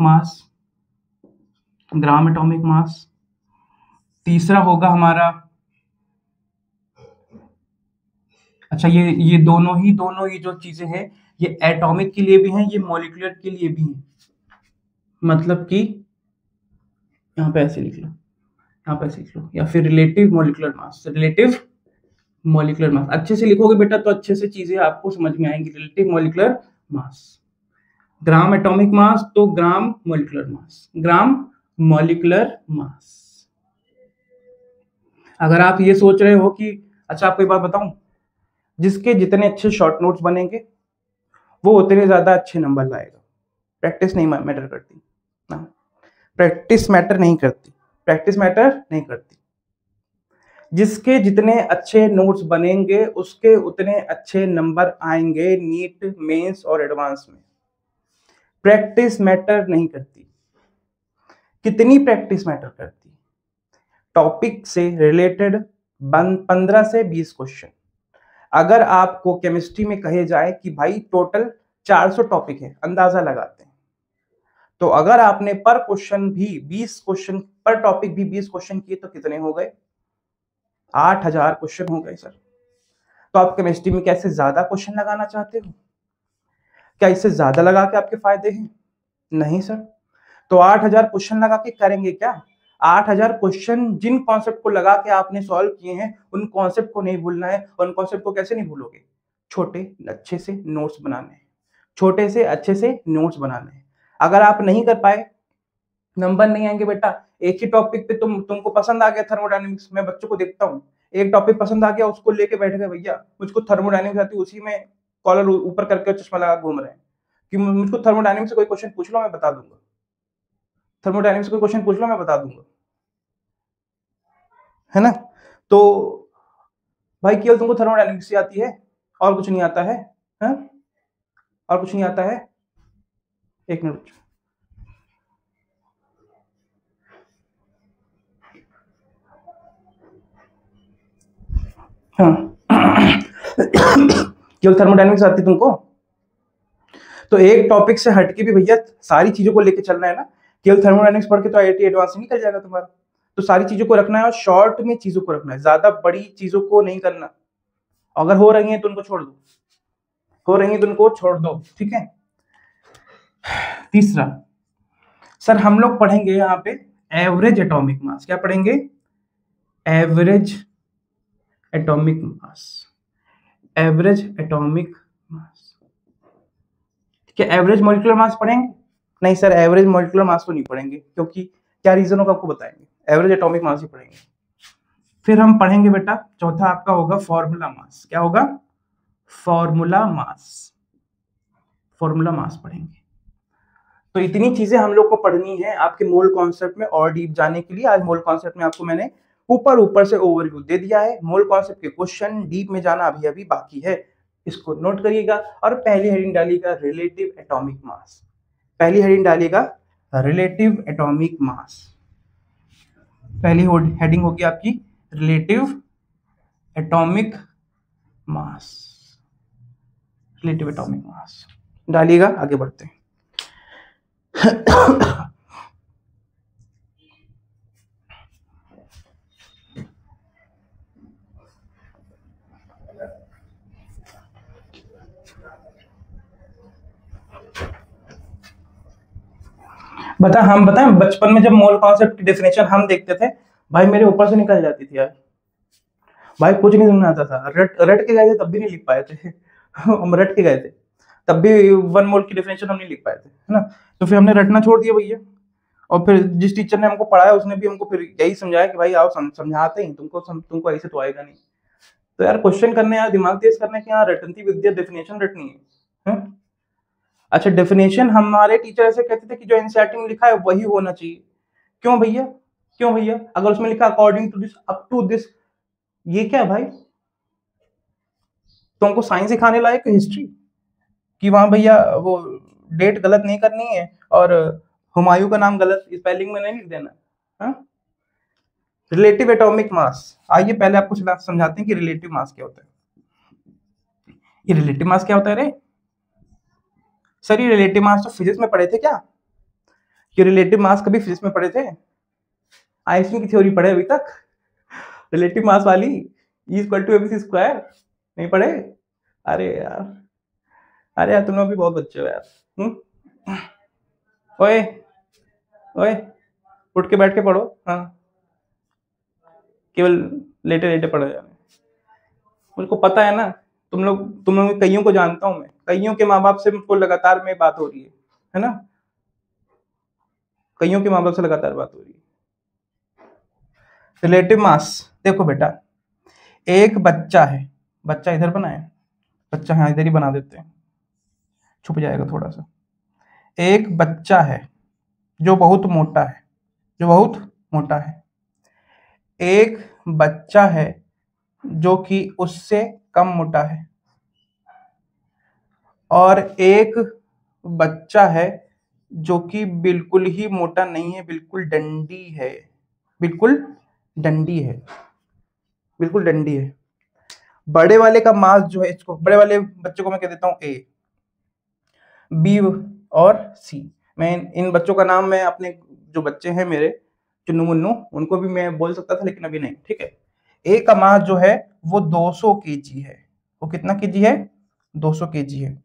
मास। तीसरा होगा हमारा, अच्छा ये दोनों ही जो चीजें हैं, ये एटॉमिक के लिए भी हैं, ये मॉलिक्यूलर के लिए भी हैं। मतलब कि यहाँ पे ऐसे लिख लो, या फिर रिलेटिव मॉलिक्यूलर मास, अच्छे से लिखोगे बेटा तो अच्छे से चीजें आपको समझ में आएंगी। Relative molecular mass, gram atomic mass तो ग्राम मॉलिक्यूलर मास। अगर आप ये सोच रहे हो कि अच्छा आपको एक बात बताऊं, जिसके जितने अच्छे शॉर्ट नोट्स बनेंगे वो उतने ज्यादा अच्छे नंबर लाएगा। प्रैक्टिस नहीं मैटर करती ना, प्रैक्टिस मैटर नहीं करती। जिसके जितने अच्छे नोट्स बनेंगे उसके उतने अच्छे नंबर आएंगे नीट, मेंस और एडवांस में। प्रैक्टिस मैटर नहीं करती। कितनी प्रैक्टिस मैटर करती, टॉपिक से रिलेटेड 15 से 20 क्वेश्चन। अगर आपको केमिस्ट्री में कहे जाए कि भाई टोटल 400 टॉपिक है, अंदाजा लगाते हैं, तो अगर आपने पर क्वेश्चन भी 20 क्वेश्चन, पर टॉपिक भी 20 क्वेश्चन किए तो कितने हो गए, 8000 क्वेश्चन हो गए सर। तो आप केमिस्ट्री में कैसे ज्यादा क्वेश्चन लगाना चाहते हो, क्या इससे ज्यादा लगा के आपके फायदे हैं, नहीं सर। तो 8000 क्वेश्चन लगा के करेंगे क्या, 8000 क्वेश्चन जिन कॉन्सेप्ट को लगा के आपने सॉल्व किए हैं, उन कॉन्सेप्ट को नहीं भूलना है। उन कॉन्सेप्ट को कैसे नहीं भूलोगे? छोटे अच्छे से नोट्स बनाने हैं, छोटे से अच्छे से नोट्स बनाने हैं। अगर आप नहीं कर पाए, नंबर नहीं आएंगे बेटा। एक ही टॉपिक पे तुमको पसंद आ गया थर्मोडायनेमिक्स, मैं बच्चों को देखता हूँ, एक टॉपिक पसंद आ गया, उसको लेके बैठ गए, भैया मुझको थर्मोडायनेमिक्स आती है, उसी में कॉलर ऊपर करके चश्मा लगा घूम रहे हैं कि मुझको थर्मोडायनेमिक्स से कोई क्वेश्चन पूछ लो मैं बता दूंगा, थर्मोडायनेमिक्स से कोई क्वेश्चन पूछ लो मैं बता दूंगा, है ना। तो भाई केवल तुमको थर्मोडायनेमिक्स ही आती है और कुछ नहीं आता है, हा? और कुछ नहीं आता है। एक मिनट, हाँ केवल थर्मोडायनेमिक्स आती तुमको, तो एक टॉपिक से हटके भी भैया सारी चीजों को लेके चलना है ना। केवल थर्मोडायनेमिक्स पढ़ के तो आईआईटी एडवांस ही निकल जाएगा तुम्हारा, तो सारी चीजों को रखना है और शॉर्ट में चीजों को रखना है, ज्यादा बड़ी चीजों को नहीं करना। अगर हो रही है तो उनको छोड़ दो, हो रही है तो उनको छोड़ दो, ठीक है। तीसरा सर हम लोग पढ़ेंगे यहाँ पे एवरेज एटॉमिक मास। क्या पढ़ेंगे? Average atomic mass, average atomic mass, ठीक है। एवरेज मॉलिक्यूलर मास पढ़ेंगे? नहीं सर एवरेज मॉलिक्यूलर मास तो नहीं पढ़ेंगे, क्योंकि क्या रीजन होगा आपको बताएंगे, एवरेज एटॉमिक मास ही पढ़ेंगे। फिर हम पढ़ेंगे बेटा चौथा आपका होगा फॉर्मूला मास। क्या होगा? फॉर्मूला मास, फॉर्मूला मास पढ़ेंगे। तो इतनी चीजें हम लोग को पढ़नी है आपके मोल कॉन्सेप्ट में और डीप जाने के लिए। आज मोल कॉन्सेप्ट में आपको मैंने ऊपर से ओवरव्यू दे दिया है। मोल कॉन्सेप्ट के क्वेश्चन डीप में जाना अभी अभी बाकी है, इसको नोट करिएगा। और पहली हेडिंग डालिएगा रिलेटिव एटॉमिक मास, पहली हेडिंग डालिएगा रिलेटिव एटॉमिक मास। पहली हेडिंग होगी आपकी relative atomic mass, relative atomic mass डालिएगा। आगे बढ़ते हैं। हम बताएं बचपन में जब मोल कॉन्सेप्ट की डेफिनेशन हम देखते थे, भाई मेरे ऊपर से निकल जाती थी यार, भाई कुछ नहीं समझ आता था। रट के गए थे तब भी नहीं लिख पाए थे हम रट के गए थे तब भी 1 मोल की डेफिनेशन हम नहीं लिख पाए थे, है ना। तो फिर हमने रटना छोड़ दिया भैया, और फिर जिस टीचर ने हमको पढ़ाया उसने भी हमको फिर यही समझाया कि भाई आओ समझाते हैं तुमको ऐसे तो आएगा नहीं। तो यार क्वेश्चन करने, यार दिमाग तेज करने की, यहाँ रटनती विद्या डेफिनेशन रटनी है। अच्छा डेफिनेशन हमारे टीचर ऐसे कहते थे कि जो एनसीईआरटी में लिखा है वही होना चाहिए। क्यों भैया? क्यों भैया? अगर उसमें लिखा according to this, up to this, ये क्या है भाई? तुमको साइंस सिखाने लायक हिस्ट्री कि वहां भैया वो डेट गलत नहीं करनी है और हुमायूं का नाम गलत स्पेलिंग में नहीं लिख देना। रिलेटिव एटॉमिक मास, आइए पहले आपको समझाते हैं कि रिलेटिव मास क्या होता है। ये रिलेटिव मास क्या होता है रे? सर ये रिलेटिव मास तो फिजिक्स में पढ़े थे क्या? ये रिलेटिव मास कभी फिजिक्स में पढ़े थे? आइंस्टीन की थ्योरी पढ़े अभी तक? रिलेटिव मास वाली E = mc², नहीं पढ़े? अरे यार, अरे यार तुम लोग भी बहुत बच्चे हो यार। ओए ओए उठ के बैठ के पढ़ो, हाँ केवल लेटे लेटे पढ़ो यार। मुझको पता है ना, तुम लोग कईयों को जानता हूं मैं, कईयों के माँ बाप से मुझको लगातार में बात हो रही है ना, कईयों के माँ बाप से लगातार बात हो रही है। रिलेटिव मास देखो बेटा, एक बच्चा है, बच्चा इधर बनाए, बच्चा हाँ इधर ही बना देते हैं, छुप जाएगा थोड़ा सा। एक बच्चा है जो बहुत मोटा है, जो बहुत मोटा है, एक बच्चा है जो कि उससे कम मोटा है, और एक बच्चा है जो कि बिल्कुल ही मोटा नहीं है, बिल्कुल डंडी है, बिल्कुल डंडी है, बिल्कुल डंडी है। बड़े वाले का मास जो है, इसको बड़े वाले बच्चे को मैं कह देता हूं A, B और C। मैं इन बच्चों का नाम, मैं अपने जो बच्चे हैं मेरे चुन्नू मुन्नू, उनको भी मैं बोल सकता था लेकिन अभी नहीं, ठीक है। A का मास जो है वो 200 kg है। वो कितना kg है? 200 kg है।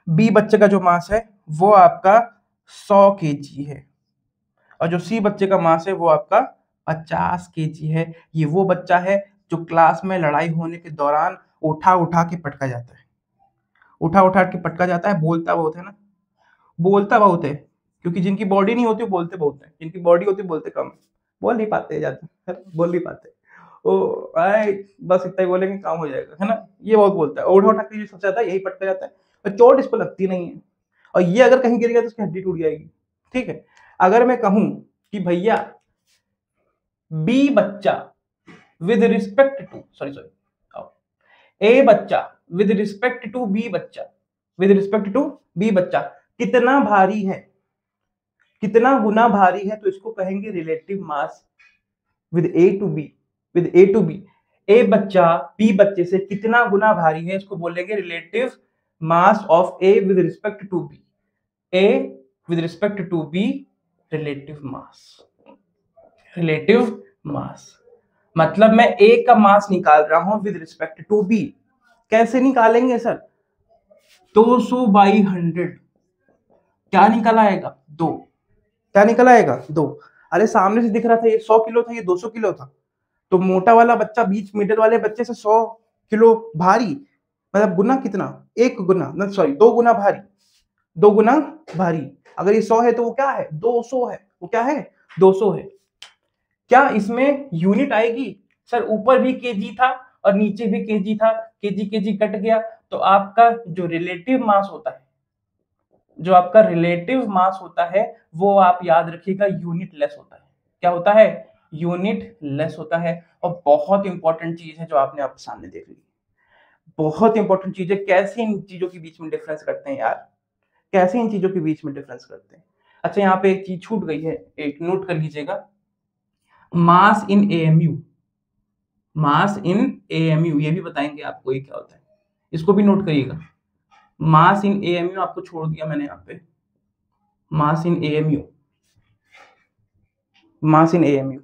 B बच्चे का जो मास है वो आपका 100 kg है, और जो सी बच्चे का मास है वो आपका 50 केजी है। ये वो बच्चा है जो क्लास में लड़ाई होने के दौरान उठा उठा के पटका जाता है, उठा उठा के पटका जाता है। बोलता बहुत है ना, बोलता बहुत है, क्योंकि जिनकी बॉडी नहीं होती वो बोलते बहुत है, जिनकी बॉडी होती है बोलते कम है, बोल नहीं पाते ज्यादा, बोल नहीं पाते। ओ आए, बस इतना ही बोलेंगे काम हो जाएगा, है ना। ये बहुत बोलता है, उठा उठा के जो सबसे ज्यादा यही पटका जाता है, और चोट इसको लगती नहीं है, और ये अगर कहीं गिर गया तो उसकी हड्डी टूट जाएगी। ठीक है, अगर मैं कहूं कि भैया बी बच्चा विद रिस्पेक्ट टू ए बच्चा विद रिस्पेक्ट टू बी बच्चा, विद रिस्पेक्ट टू बी बच्चा कितना भारी है, कितना गुना भारी है, तो इसको कहेंगे relative mass with A to B, with A to B. A बच्चा बी बच्चे से कितना गुना भारी है, इसको बोलेंगे relative mass of A with respect to B. A with respect to B relative mass, relative mass मतलब मैं ए का मास निकाल रहा हूं विद रिस्पेक्ट टू बी। कैसे निकालेंगे सर? 200 बाई 100 क्या निकल आएगा? 2। क्या निकल आएगा? 2। अरे सामने से दिख रहा था ये 100 किलो था, ये 200 किलो था, तो मोटा वाला बच्चा बीच मिडल वाले बच्चे से 100 किलो भारी, मतलब गुना कितना? 1 गुना, सॉरी 2 गुना भारी, 2 गुना भारी। अगर ये 100 है तो वो क्या है? 200 है। वो क्या है? 200 है। क्या इसमें यूनिट आएगी? सर ऊपर भी केजी था और नीचे भी केजी था, केजी केजी कट गया, तो आपका जो रिलेटिव मास होता है, जो आपका रिलेटिव मास होता है, वो आप याद रखिएगा यूनिट लेस होता है। क्या होता है? यूनिट लेस होता है। और बहुत इंपॉर्टेंट चीज है जो आपने आप सामने देख ली, बहुत इंपॉर्टेंट चीज है। कैसे इन चीजों के बीच में डिफरेंस करते हैं यार, कैसे इन चीजों के बीच में डिफरेंस करते हैं। अच्छा यहाँ पे एक चीज छूट गई है, एक नोट कर लीजिएगा, मास इन एएमयू, मास इन एएमयू, ये भी बताएंगे आपको ये क्या होता है, इसको भी नोट करिएगा। मास इन एएमयू आपको छोड़ दिया मैंने यहाँ पे, मास इन एएमयू, मास इन एएमयू।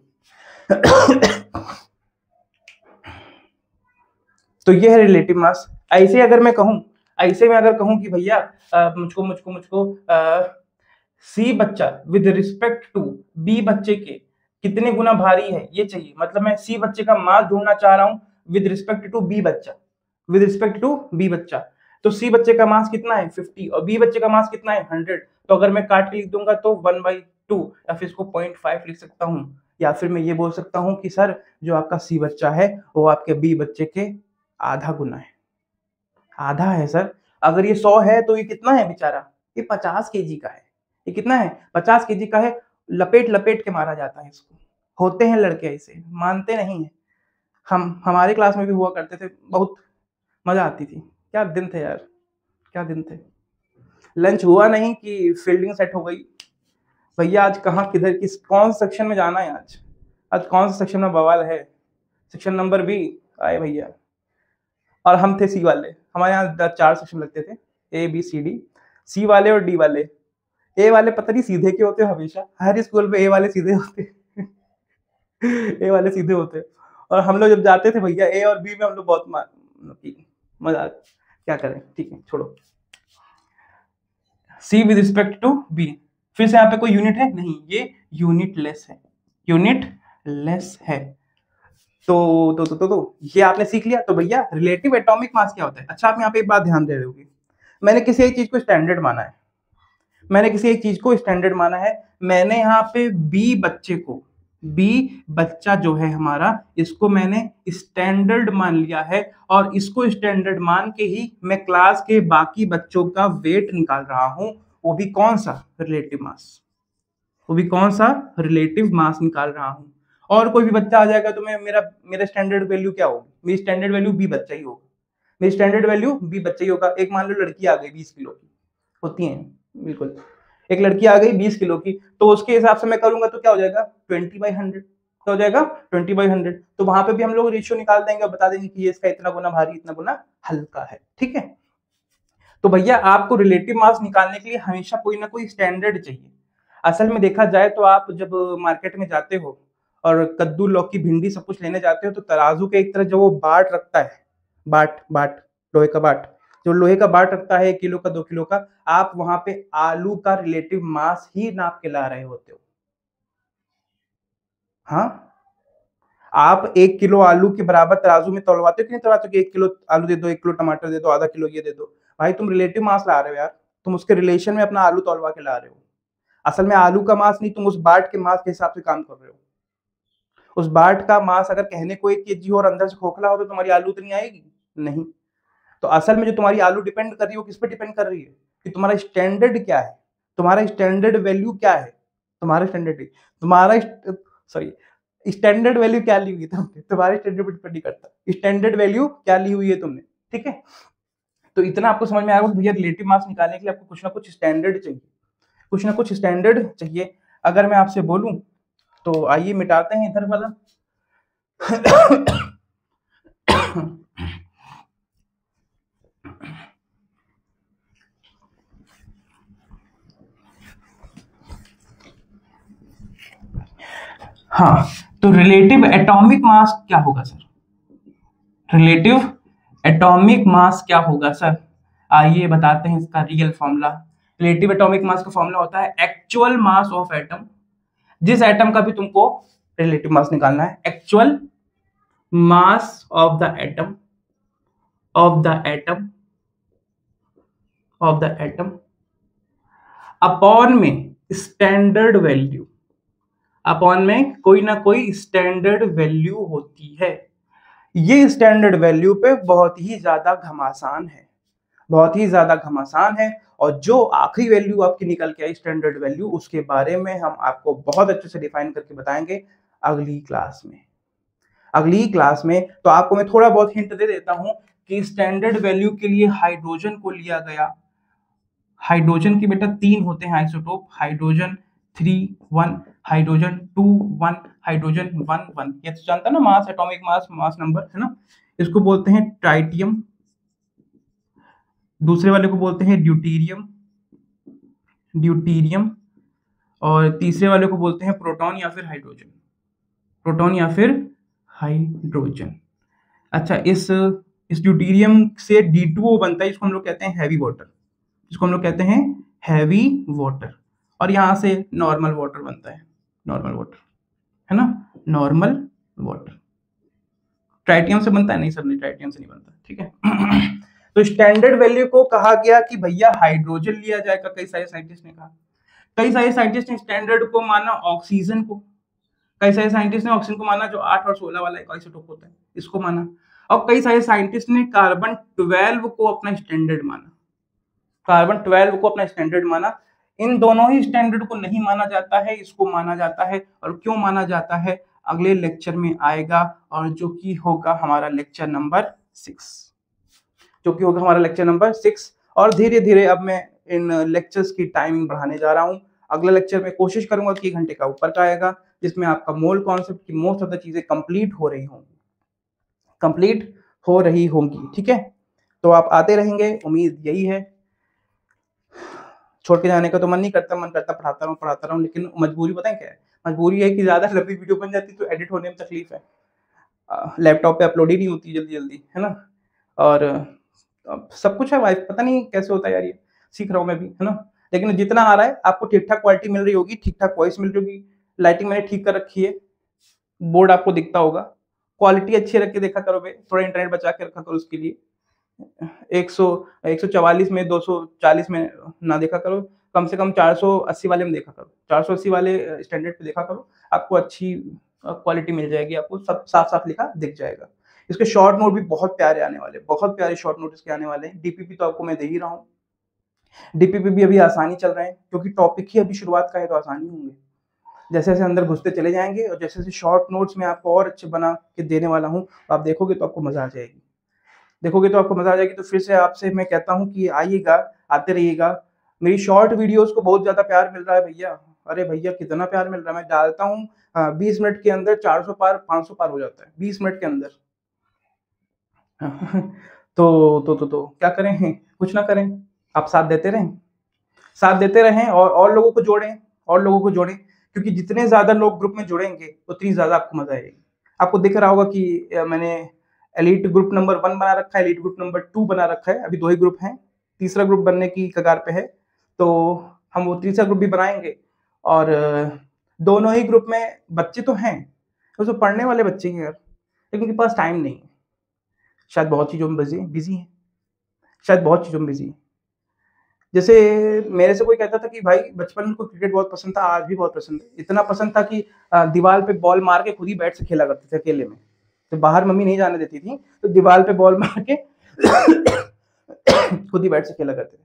तो ये है रिलेटिव मास। ऐसे अगर मैं कहूं, ऐसे में अगर कहूं कि भैया मुझको मुझको मुझको सी बच्चा विद रिस्पेक्ट टू बी बच्चे के कितने गुना भारी है ये चाहिए, मतलब मैं सी बच्चे का मास ढूंढना चाह रहा हूं विद रिस्पेक्ट टू बी बच्चा, विद रिस्पेक्ट टू बी बच्चा। तो सी बच्चे का मास कितना है? 50, और बी बच्चे का मास कितना है? 100। तो अगर मैं काट के लिख दूंगा तो 1/2, या फिर इसको 0.5 लिख सकता हूं, या फिर मैं ये बोल सकता हूं कि सर जो आपका सी बच्चा है वो आपके बी बच्चे के आधा गुना है, आधा है सर। अगर ये 100 है तो ये कितना है बेचारा? ये 50 केजी का है। ये कितना है? 50 केजी का है। लपेट लपेट के मारा जाता है इसको। होते हैं लड़के ऐसे, मानते नहीं है। हमारे क्लास में भी हुआ करते थे, बहुत मजा आती थी। क्या दिन थे यार, क्या दिन थे। लंच हुआ नहीं कि फील्डिंग सेट हो गई, भैया आज कहाँ किधर किस कौन सेक्शन में जाना है, आज कौन सा सेक्शन में बवाल है, सेक्शन नंबर बी आए भैया। और हम थे सी वाले, हमारे यहाँ 4 सेक्शन लगते थे, ए बी सी डी। सी वाले और डी वाले, ए वाले पता नहीं सीधे क्यों होते हमेशा, हर स्कूल में ए वाले सीधे होते। ए वाले सीधे होते। और हम लोग जब जाते थे भैया ए और बी में हम लोग बहुत मजा, क्या करें, ठीक है छोड़ो। सी विद रिस्पेक्ट टू बी, फिर से यहाँ पे कोई यूनिट है नहीं, ये यूनिट लेस है, यूनिट लेस है। तो ये आपने सीख लिया। तो भैया रिलेटिव एटॉमिक मास क्या होता है? अच्छा आप यहाँ पे एक बात ध्यान दे रहे होगी, मैंने किसी एक चीज को स्टैंडर्ड माना है, मैंने किसी एक चीज को स्टैंडर्ड माना है, मैंने यहाँ पे बी बच्चे को, बी बच्चा जो है हमारा, इसको मैंने स्टैंडर्ड मान लिया है, और इसको स्टैंडर्ड मान के ही मैं क्लास के बाकी बच्चों का वेट निकाल रहा हूं, वो भी कौन सा? रिलेटिव मास, वो भी कौन सा? रिलेटिव मास निकाल रहा हूं। और कोई भी बच्चा आ जाएगा तो मैं मेरा स्टैंडर्ड वैल्यू क्या होगी? मेरी स्टैंडर्ड वैल्यू बी बच्चा ही होगा, मेरी स्टैंडर्ड वैल्यू बी बच्चा ही होगा। एक मान लो लड़की आ गई 20 किलो की, होती है बिल्कुल, एक लड़की आ गई 20 किलो की, तो उसके हिसाब से मैं करूंगा तो क्या हो जाएगा? 20/100। क्या हो जाएगा? 20/100। तो वहां पे भी हम लोग रेशियो निकाल देंगे और बता देंगे कि ये इसका इतना गुना भारी, इतना गुना हल्का है। ठीक है, तो भैया आपको रिलेटिव मास निकालने के लिए हमेशा कोई ना कोई स्टैंडर्ड चाहिए। असल में देखा जाए तो आप जब मार्केट में जाते हो और कद्दू लौकी भिंडी सब कुछ लेने जाते हो, तो तराजू के एक तरह जो वो बाट रखता है, बाट लोहे का बाट, जो लोहे का बाट रखता है 1 किलो का 2 किलो का, आप वहां पे आलू का रिलेटिव मास ही नाप के ला रहे होते हो। हाँ, आप 1 किलो आलू के बराबर तराजू में तौलवाते हो कि नहीं तौलवाते हो कि 1 किलो आलू दे दो, 1 किलो टमाटर दे दो, आधा किलो ये दे दो। भाई तुम रिलेटिव मास ला रहे हो यार, तुम उसके रिलेशन में अपना आलू तौलवा के ला रहे हो। असल में आलू का मास नहीं, तुम उस बाट के मास के हिसाब से काम कर रहे हो। उस बाट का मास अगर कहने को 1 केजी और अंदर से खोखला हो तो तुम्हारी आलू उतनी आएगी? नहीं। तो असल में जो तुम्हारी आलू डिपेंड कर रही है वो किस पे डिपेंड कर रही है कि तुम्हारा स्टैंडर्ड क्या है, तुम्हारा स्टैंडर्ड वैल्यू क्या है, तुम्हारा स्टैंडर्ड तुम्हारा सॉरी स्टैंडर्ड वैल्यू क्या ली हुई है तुमने, तुम्हारे स्टैंडर्ड पर डिपेंड नहीं करता, स्टैंडर्ड वैल्यू क्या ली हुई है तुमने। ठीक है, तो इतना आपको समझ में आएगा भैया रिलेटिव मास निकालने के लिए आपको कुछ ना कुछ स्टैंडर्ड चाहिए, कुछ ना कुछ स्टैंडर्ड चाहिए। अगर मैं आपसे बोलूं तो आइए मिटाते हैं इधर वाला हाँ, तो रिलेटिव एटॉमिक मास क्या होगा सर? रिलेटिव एटॉमिक मास क्या होगा सर? आइए बताते हैं इसका real formula. Relative atomic mass का फॉर्मूला होता है एक्चुअल मास ऑफ एटम। जिस एटम का भी तुमको रिलेटिव मास निकालना है, actual mass of the atom of the atom of the atom upon में स्टैंडर्ड वैल्यू, अपॉन में कोई ना कोई स्टैंडर्ड वैल्यू होती है। ये स्टैंडर्ड वैल्यू पे बहुत ही ज्यादा घमासान है, बहुत ही ज्यादा घमासान है। और जो आखिरी वैल्यू आपकी निकल के आई स्टैंडर्ड वैल्यू, उसके बारे में हम आपको बहुत अच्छे से डिफाइन करके बताएंगे अगली क्लास में। अगली क्लास में तो आपको मैं थोड़ा बहुत हिंट दे देता हूं कि स्टैंडर्ड वैल्यू के लिए हाइड्रोजन को लिया गया। हाइड्रोजन के बेटा 3 होते हैं आइसोटोप, हाइड्रोजन 3 1, हाइड्रोजन 2 1, हाइड्रोजन 1 1। ये तो जानता ना, mass atomic mass, mass number है ना। इसको बोलते हैं ट्राइटियम, दूसरे वाले को बोलते हैं ड्यूटीरियम, ड्यूटीरियम, और तीसरे वाले को बोलते हैं प्रोटॉन या फिर हाइड्रोजन, प्रोटॉन या फिर हाइड्रोजन। अच्छा, इस ड्यूटीरियम से D2O बनता है, इसको हम लोग कहते हैं हैवी वाटर, इसको हम लोग कहते हैं हैवी वाटर। और यहां से नॉर्मल वाटर बनता है, नॉर्मल वाटर है ना, नॉर्मल वाटर। ट्राइटियम से बनता है? नहीं सर, नहीं, ट्राइटियम से नहीं बनता। ठीक है तो स्टैंडर्ड वैल्यू को कहा गया कि भैया हाइड्रोजन लिया जाएगा, कई सारे साइंटिस्ट ने कहा। कई सारे साइंटिस्ट ने स्टैंडर्ड को माना ऑक्सीजन को, कई सारे साइंटिस्ट ने ऑक्सीजन को माना जो 8 और 16 वाला एक आइसोटोप होता है, इसको माना। और कई सारे साइंटिस्ट ने कार्बन 12 को अपना स्टैंडर्ड माना, कार्बन 12 को अपना स्टैंडर्ड माना। इन दोनों ही स्टैंडर्ड को नहीं माना जाता है, इसको माना जाता है। और क्यों माना जाता है अगले लेक्चर में आएगा, और जो कि होगा हमारा लेक्चर नंबर 6, जो कि होगा हमारा लेक्चर नंबर 6। और धीरे धीरे अब मैं इन लेक्चर्स की टाइमिंग बढ़ाने जा रहा हूँ। अगले लेक्चर में कोशिश करूंगा कि 1 घंटे का ऊपर का आएगा, जिसमें आपका मोल कॉन्सेप्ट की मोस्ट ऑफ द चीजें कंप्लीट हो रही होंगी, कंप्लीट हो रही होंगी। ठीक है, तो आप आते रहेंगे, उम्मीद यही है। छोड़ के जाने का तो मन नहीं करता, मन करता पढ़ाता रहूं, लेकिन मजबूरी बताएं क्या है, मजबूरी है कि ज्यादा लंबी वीडियो बन जाती तो एडिट होने में तकलीफ है, लैपटॉप पे अपलोड ही नहीं होती जल्दी जल्दी, है ना। और सब कुछ है वाइफ, पता नहीं कैसे होता है यार, ये सीख रहा हूँ मैं भी, है ना। लेकिन जितना आ रहा है आपको ठीक ठाक क्वालिटी मिल रही होगी, ठीक ठाक वॉइस मिल रही होगी, लाइटिंग मैंने ठीक कर रखी है, बोर्ड आपको दिखता होगा, क्वालिटी अच्छी रख के देखा करो, थोड़ा इंटरनेट बचा के रखा करो उसके लिए। 144 में 240 में ना देखा करो, कम से कम 480 वाले में देखा करो, 480 वाले स्टैंडर्ड पे देखा करो, आपको अच्छी क्वालिटी मिल जाएगी, आपको सब साफ साफ लिखा दिख जाएगा। इसके शॉर्ट नोट भी बहुत प्यारे आने वाले, बहुत प्यारे शॉर्ट नोट इसके आने वाले हैं। डीपीपी तो आपको मैं दे ही रहा हूँ, डीपीपी भी अभी आसानी चल रहे हैं, क्योंकि टॉपिक ही अभी शुरुआत का है तो आसानी होंगे। जैसे जैसे अंदर घुसते चले जाएंगे और जैसे जैसे शॉर्ट नोट्स में आपको और अच्छे बना के देने वाला हूँ, तो आप देखोगे तो आपको मजा आ जाएगी, देखोगे तो आपको मजा आ जाएगी। तो फिर से आपसे मैं कहता हूँ कि आइएगा, आते रहिएगा। मेरी शॉर्ट वीडियोस को बहुत ज्यादा प्यार मिल रहा है भैया, अरे भैया कितना प्यार मिल रहा है। मैं डालता हूँ 20 मिनट के अंदर 400 पार 500 पार हो जाता है 20 मिनट के अंदर तो क्या करें, कुछ ना करें, आप साथ देते रहें, साथ देते रहें, और लोगों को जोड़ें, और लोगों को जोड़ें, क्योंकि जितने ज्यादा लोग ग्रुप में जुड़ेंगे उतनी ज्यादा आपको मजा आएगी। आपको दिख रहा होगा कि मैंने एलीट ग्रुप नंबर 1 बना रखा है, एलीट ग्रुप नंबर 2 बना रखा है, अभी 2 ही ग्रुप हैं, तीसरा ग्रुप बनने की कगार पे है। तो हम वो तीसरा ग्रुप भी बनाएंगे, और दोनों ही ग्रुप में बच्चे तो हैं, तो सब पढ़ने वाले बच्चे हैं यार, लेकिन उनके पास टाइम नहीं है। शायद बहुत चीज़ों में बिज़ी हैं, शायद बहुत चीज़ों में बिज़ी हैं। जैसे मेरे से कोई कहता था कि भाई बचपन में को क्रिकेट बहुत पसंद था, आज भी बहुत पसंद है। इतना पसंद था कि दीवार पे बॉल मार के खुद ही बैट से खेला करते थे अकेले में। तो बाहर मम्मी नहीं जाने देती थी, तो दीवार पे बॉल मार के खुद ही बैट से खेला करते थे।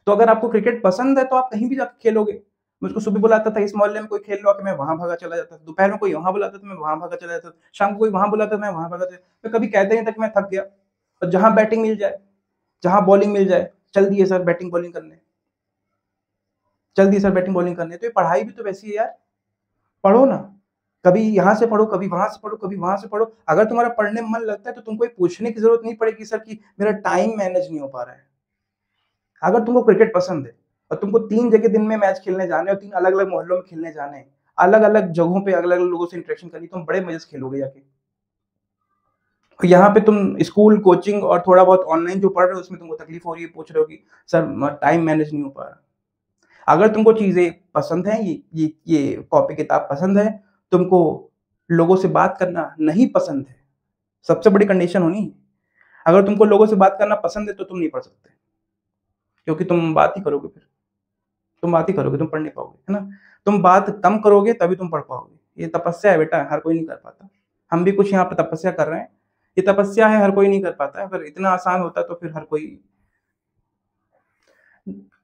तो अगर आपको क्रिकेट पसंद है तो आप कहीं भी जाके खेलोगे। मुझको सुबह बुलाता था इस मोहल्ले में कोई खेल लो आके, मैं वहाँ भागा चला जाता था। दोपहर में कोई वहाँ बुलाता था, मैं वहाँ भागा चला जाता था। शाम को कोई वहाँ बुलाता था, मैं वहाँ भागा चला, मैं कभी कहता नहीं था कि मैं थक गया। और जहाँ बैटिंग मिल जाए, जहाँ बॉलिंग मिल जाए, चल दिए सर बैटिंग बॉलिंग करने, चल दिए सर बैटिंग बॉलिंग करने। तो ये पढ़ाई भी तो वैसी है यार, पढ़ो ना। कभी यहाँ से पढ़ो, कभी वहाँ से पढ़ो, कभी वहाँ से पढ़ो। अगर तुम्हारा पढ़ने में मन लगता है तो तुमको ये पूछने की ज़रूरत नहीं पड़ेगी सर कि मेरा टाइम मैनेज नहीं हो पा रहा है। अगर तुमको क्रिकेट पसंद है और तुमको 3 जगह दिन में मैच खेलने जाने और 3 अलग-अलग मोहल्लों में खेलने जाने हैं, अलग-अलग जगहों पे अलग-अलग लोगों से इंटरेक्शन करनी, तुम बड़े मज़े से खेलोगे जाके। और यहाँ पे तुम स्कूल, कोचिंग और थोड़ा बहुत ऑनलाइन जो पढ़ रहे हो उसमें तुमको तकलीफ हो रही है, पूछ रहे हो कि सर टाइम मैनेज नहीं हो पा रहा। अगर तुमको चीज़ें पसंद हैं, ये कॉपी किताब पसंद है, तुमको लोगों से बात करना नहीं पसंद है, सबसे बड़ी कंडीशन होनी, अगर तुमको लोगों से बात करना पसंद है तो तुम नहीं पढ़ सकते, क्योंकि तुम बात ही करोगे फिर, तुम बात ही करोगे, तुम पढ़ नहीं पाओगे, है ना? तुम बात कम करोगे तभी तुम पढ़ पाओगे। ये तपस्या है बेटा, हर कोई नहीं कर पाता। हम भी कुछ यहाँ पे तपस्या कर रहे हैं, ये तपस्या है, हर कोई नहीं कर पाता है। अगर इतना आसान होता तो फिर हर कोई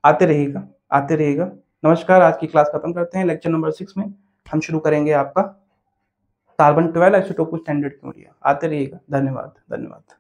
आते रहेगा, आते रहेगा। नमस्कार, आज की क्लास खत्म करते हैं। लेक्चर नंबर 6 में हम शुरू करेंगे आपका कार्बन 12 आइसोटोप स्टैंडर्ड क्योरिया। आते रहिएगा। धन्यवाद, धन्यवाद।